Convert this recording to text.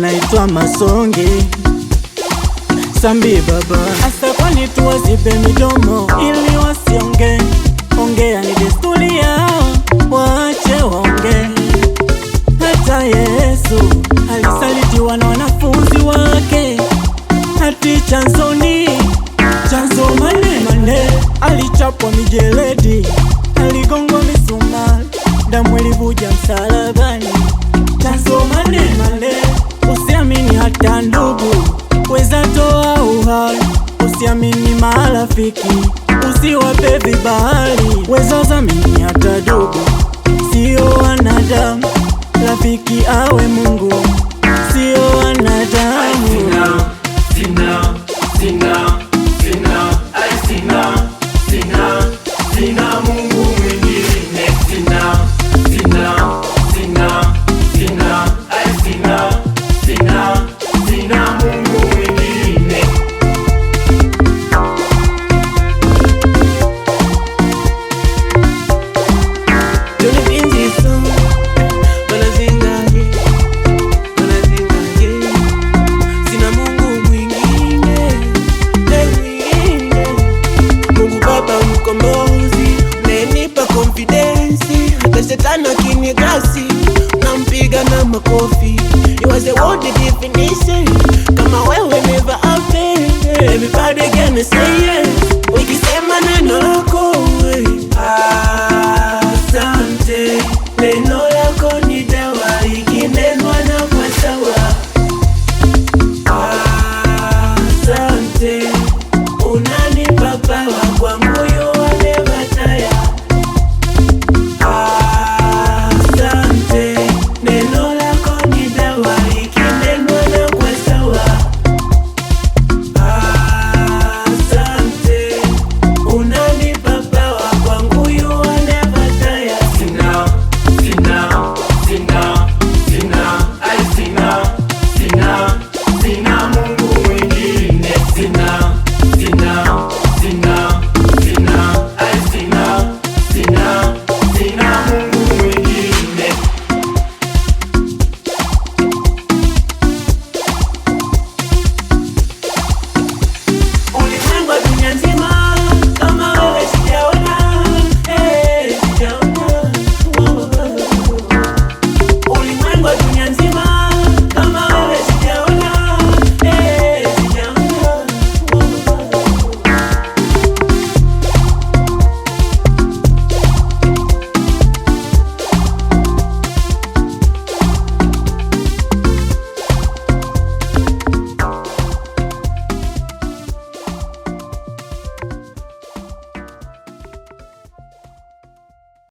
naitwa Masonge Sambi baba. Asa kwani tuwazibe midomo ili wasionge? Ongea ni desturi yao, waache waonge. Hata Yesu alisalitiwa na wanafunzi wake, hati chanzo mane alichapwa mijeledi, aligongwa misumari, damu ilivuja msalabani. Chanzo mane usiamini hata ndugu, weza toa uhai. Usiamini marafiki, usiwape vibali. Weza zamini hata ndugu, sio wanadamu. Rafiki awe Mungu, sio wanadamu. Sina Mungu mwingine. Sina Mungu mwingine. Sina Mungu mwingine. Mungu Baba mkombozi, unanipa confidence. Hata shetani akinigrasi, nampiga na makofi. You was the word definition, kama wewe never happen. Everybody gonna say yes, ukisema neno lako. Asante neno